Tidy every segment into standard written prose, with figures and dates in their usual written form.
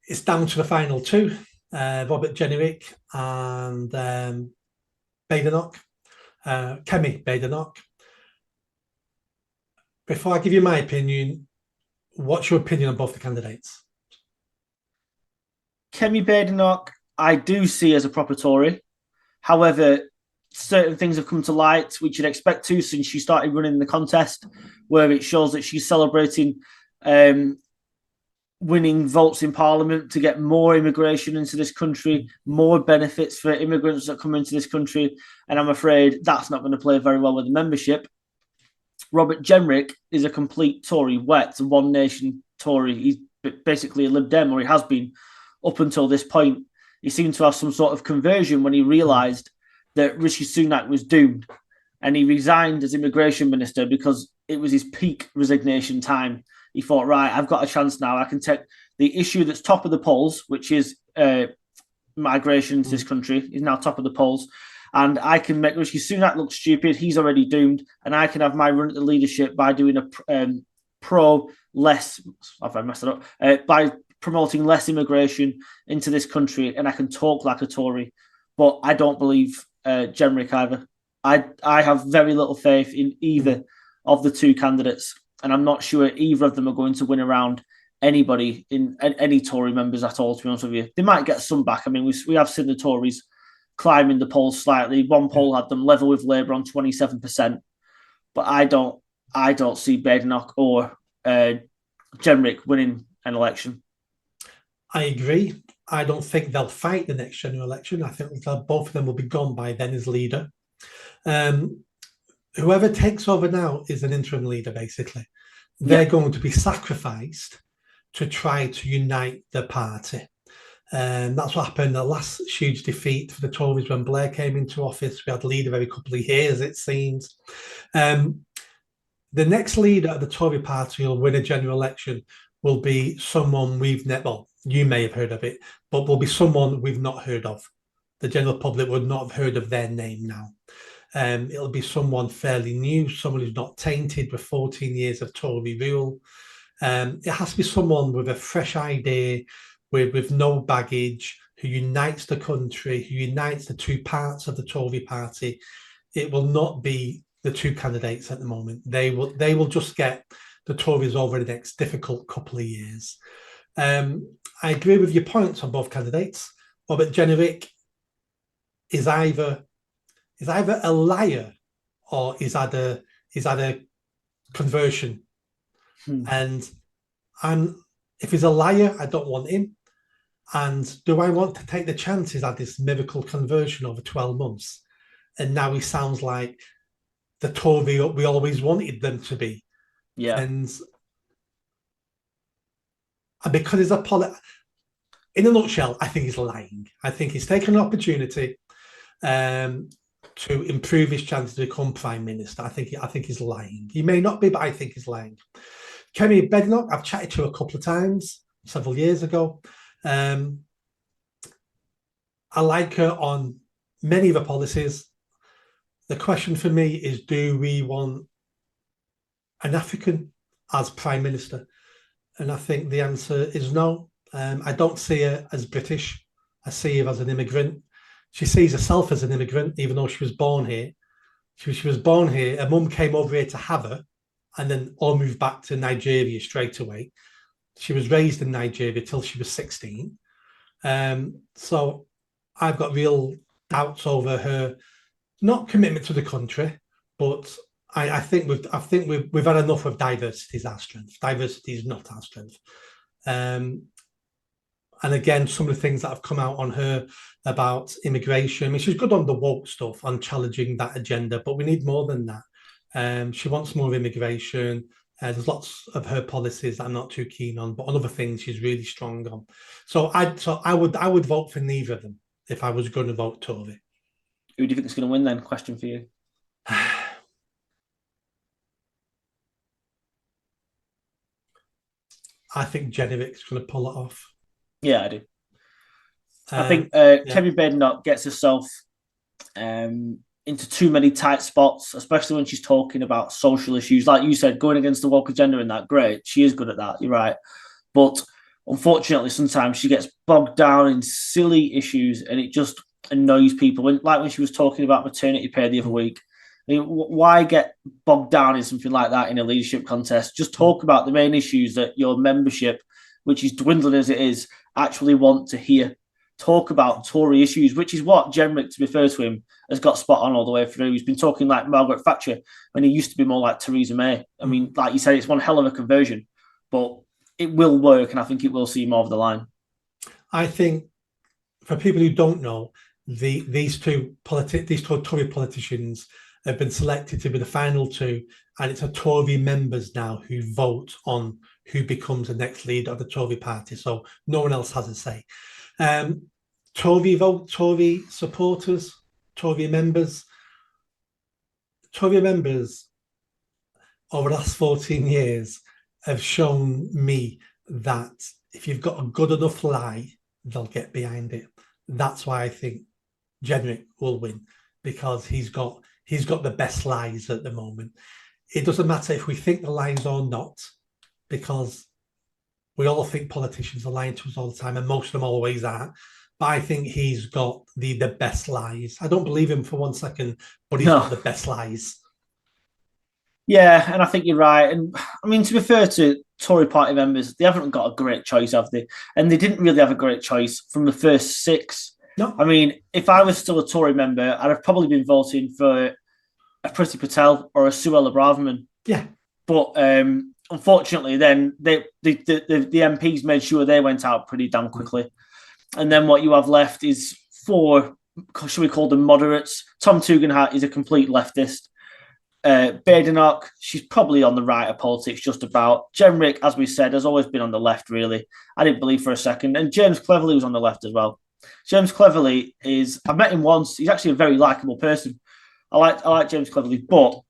it's down to the final two, Robert Jenrick and Badenoch, Kemi Badenoch. Before I give you my opinion, what's your opinion on both the candidates? Kemi Badenoch, I do see as a proper Tory. However, certain things have come to light, which you'd expect to since she started running the contest, where it shows that she's celebrating winning votes in Parliament to get more immigration into this country, more benefits for immigrants that come into this country. And I'm afraid that's not going to play very well with the membership. Robert Jenrick is a complete Tory wet, a One Nation Tory. He's basically a Lib Dem, or he has been up until this point. He seemed to have some sort of conversion when he realised that Rishi Sunak was doomed, and he resigned as immigration minister because it was his peak resignation time. He thought, right, I've got a chance now. I can take the issue that's top of the polls, which is migration to this country, is now top of the polls. And I can make Rishi Sunak look stupid. He's already doomed. And I can have my run at the leadership by doing a pro-less, if I messed it up, by promoting less immigration into this country. And I can talk like a Tory. But I don't believe Jenrick either. I have very little faith in either of the two candidates. And I'm not sure either of them are going to win around anybody in any Tory members at all, to be honest with you. They might get some back. I mean, we have seen the Tories climbing the polls slightly. One poll had them level with Labour on 27%. But I don't see Badenoch or Jenrick winning an election. I agree. I don't think they'll fight the next general election. I think both of them will be gone by then as leader. Whoever takes over now is an interim leader, basically. They're going to be sacrificed to try to unite the party. That's what happened. The last huge defeat for the Tories when Blair came into office. We had a leader every couple of years, it seems. The next leader of the Tory party who will win a general election will be someone we've never, well, you may have heard of it, but will be someone we've not heard of. The general public would not have heard of their name now. It'll be someone fairly new, someone who's not tainted with 14 years of Tory rule. It has to be someone with a fresh idea, with no baggage, who unites the country, who unites the two parts of the Tory party. It will not be the two candidates at the moment. They will just get the Tories over the next difficult couple of years. I agree with your points on both candidates. Robert Jenrick is either a liar or is that a conversion. And if he's a liar, I don't want him. And do I want to take the chances at this miracle conversion over 12 months? And now he sounds like the Tory we always wanted them to be. Yeah. And because he's in a nutshell, I think he's lying. I think he's taken an opportunity to improve his chances to become Prime Minister. I think he's lying. He may not be, but I think he's lying. Kemi Badenoch, I've chatted to her a couple of times, several years ago. I like her on many of her policies. The question for me is, do we want an African as Prime Minister? And I think the answer is no. I don't see her as British. I see her as an immigrant. She sees herself as an immigrant, even though she was born here. She was born here. Her mum came over here to have her and then all moved back to Nigeria straight away. She was raised in Nigeria till she was 16. So I've got real doubts over her, not commitment to the country, but I think we've had enough of diversity is our strength. Diversity is not our strength. And again, some of the things that have come out on her about immigration. I mean, she's good on the woke stuff, on challenging that agenda, but we need more than that. She wants more immigration. There's lots of her policies that I'm not too keen on, but on other things she's really strong on. So I would vote for neither of them if I was going to vote Tory. Who do you think is going to win then? Question for you. I think Jenrick's going to pull it off. Yeah, I do. I think Kemi Badenoch gets herself into too many tight spots, especially when she's talking about social issues. Like you said, going against the woke agenda and that, great. She is good at that, you're right. But unfortunately, sometimes she gets bogged down in silly issues, and it just annoys people. When she was talking about maternity pay the other week, I mean, why get bogged down in something like that in a leadership contest? Just talk about the main issues that your membership, which is dwindling as it is, actually want to hear. Talk about Tory issues, which is what Jenrick, to be fair to him, has got spot on all the way through. He's been talking like Margaret Thatcher when he used to be more like Theresa May. I mean, like you said, it's one hell of a conversion, but it will work, and I think it will see more of the line. I think for people who don't know, these two Tory politicians have been selected to be the final two, and it's a Tory members now who vote on who becomes the next leader of the Tory party. So no one else has a say. Tory supporters, Tory members over the last 14 years have shown me that if you've got a good enough lie, they'll get behind it. That's why I think Jenrick will win, because he's got the best lies at the moment. It doesn't matter if we think the lies or not, because we all think politicians are lying to us all the time, and most of them always are. But I think he's got the best lies. I don't believe him for 1 second, but he's got the best lies. Yeah, and I think you're right. And I mean, to be fair to Tory party members, they haven't got a great choice, have they? And they didn't really have a great choice from the first 6. No. I mean, if I was still a Tory member, I'd have probably been voting for a Priti Patel or a Suella Braverman. Yeah. But unfortunately, then the MPs made sure they went out pretty damn quickly. And then what you have left is 4, should we call them moderates? Tom Tugendhat is a complete leftist. Badenoch, she's probably on the right of politics, just about. Jenrick, as we said, has always been on the left, really. I didn't believe for a second. And James Cleverly was on the left as well. James Cleverly I met him once. He's actually a very likable person. I like James Cleverly, but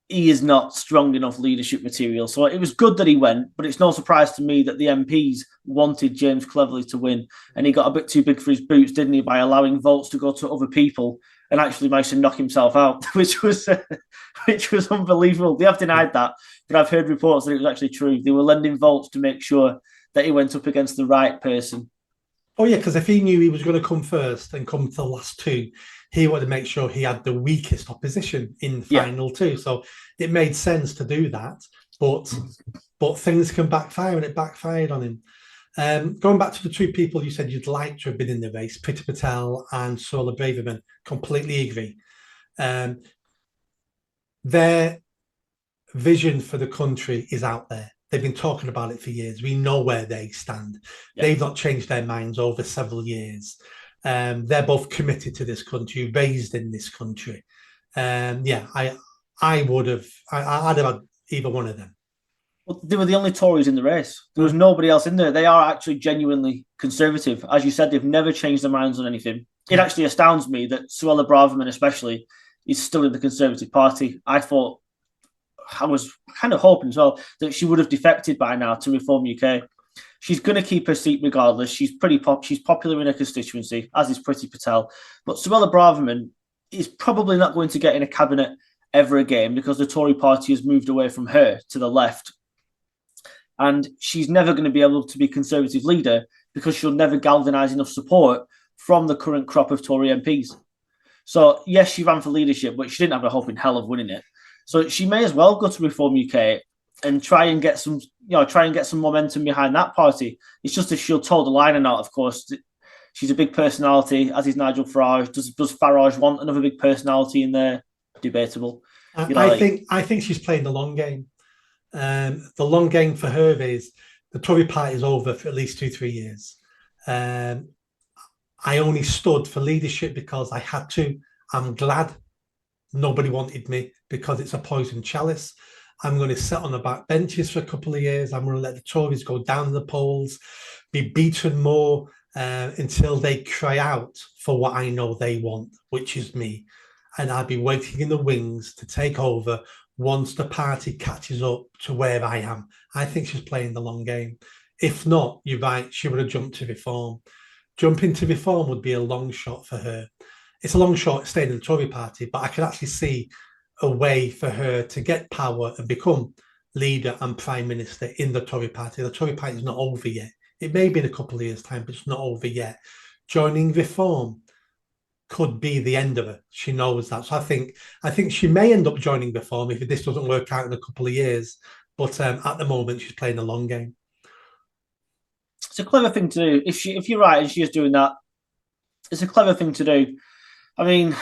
he is not strong enough leadership material. So it was good that he went, but it's no surprise to me that the MPs wanted James Cleverly to win. And he got a bit too big for his boots, didn't he, by allowing votes to go to other people and actually managed to knock himself out, which was unbelievable. They have denied that, but I've heard reports that it was actually true. They were lending votes to make sure that he went up against the right person. Oh, yeah, because if he knew he was going to come first and come to the last 2, he wanted to make sure he had the weakest opposition in final 2. So it made sense to do that, but things can backfire, and it backfired on him. Going back to the 2 people you said you'd like to have been in the race, Priti Patel and Suella Braverman, completely agree. Their vision for the country is out there. They've been talking about it for years. We know where they stand. Yeah. They've not changed their minds over several years. They're both committed to this country, raised in this country. I'd have had either one of them. Well, they were the only Tories in the race. There was nobody else in there. They are actually genuinely conservative. As you said, they've never changed their minds on anything. It actually astounds me that Suella Braverman especially is still in the Conservative Party. I was kind of hoping as well that she would have defected by now to Reform UK. She's going to keep her seat regardless. She's she's popular in her constituency, as is Priti Patel. But Suella Braverman is probably not going to get in a cabinet ever again because the Tory party has moved away from her to the left. And she's never going to be able to be Conservative leader because she'll never galvanise enough support from the current crop of Tory MPs. So, yes, she ran for leadership, but she didn't have a hope in hell of winning it. So she may as well go to Reform UK and try and get some momentum behind that party. It's just if she'll toe the line or not, of course. She's a big personality, as is Nigel Farage. Does Farage want another big personality in there? Debatable. I think she's playing the long game. The long game for her is the Tory party is over for at least 2-3 years. I only stood for leadership because I had to. I'm glad nobody wanted me because it's a poison chalice. I'm going to sit on the back benches for a couple of years. I'm going to let the Tories go down the polls, be beaten more until they cry out for what I know they want, which is me. And I'll be waiting in the wings to take over once the party catches up to where I am. I think she's playing the long game. If not, you're right, she would have jumped to Reform. Jumping to Reform would be a long shot for her. It's a long shot staying in the Tory party, but I could actually see a way for her to get power and become leader and prime minister in the Tory party. The Tory party is not over yet. It may be in a couple of years' time, but it's not over yet. Joining Reform could be the end of it. She knows that. So I think she may end up joining Reform if this doesn't work out in a couple of years. But at the moment, she's playing a long game. It's a clever thing to do. If you're right and she is doing that, it's a clever thing to do. I mean,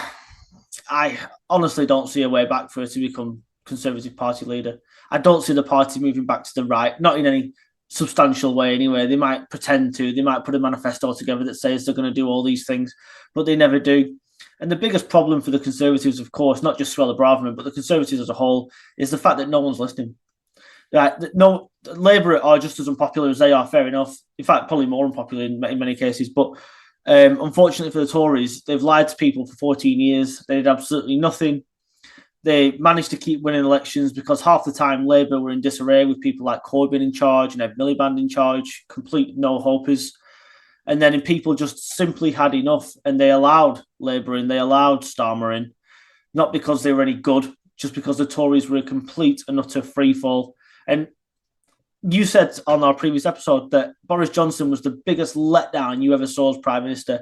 I honestly don't see a way back for her to become Conservative Party leader. I don't see the party moving back to the right, not in any substantial way anyway. They might pretend to, they might put a manifesto together that says they're going to do all these things, but they never do. And the biggest problem for the Conservatives, of course, not just Suella Braverman, but the Conservatives as a whole, is the fact that no one's listening. Right? No, Labour are just as unpopular as they are, fair enough. In fact, probably more unpopular in many cases. But unfortunately for the Tories, they've lied to people for 14 years. They did absolutely nothing. They managed to keep winning elections because half the time Labour were in disarray with people like Corbyn in charge and Ed Miliband in charge, complete no-hopers. And then people just simply had enough and they allowed Labour in, they allowed Starmer in, not because they were any good, just because the Tories were a complete and utter freefall. And you said on our previous episode that Boris Johnson was the biggest letdown you ever saw as Prime Minister,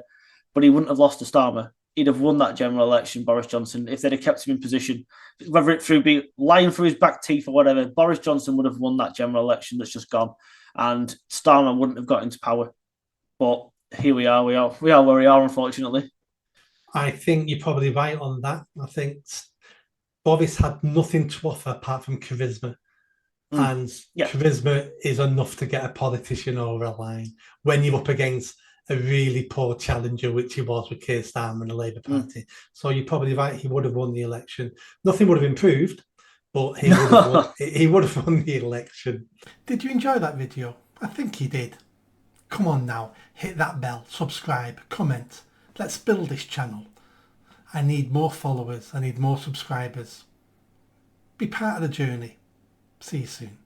but he wouldn't have lost to Starmer. He'd have won that general election, Boris Johnson, if they'd have kept him in position. Whether it through be lying through his back teeth or whatever, Boris Johnson would have won that general election that's just gone. And Starmer wouldn't have got into power. But here we are. We are where we are, unfortunately. I think you're probably right on that. I think Boris had nothing to offer apart from charisma. And charisma is enough to get a politician over a line when you're up against a really poor challenger, which he was with Keir Starmer and the Labour Party. So you're probably right, he would have won the election. Nothing would have improved, but he would have won the election. Did you enjoy that video? I think you did. Come on now, hit that bell, subscribe, comment. Let's build this channel. I need more followers, I need more subscribers. Be part of the journey. See you soon.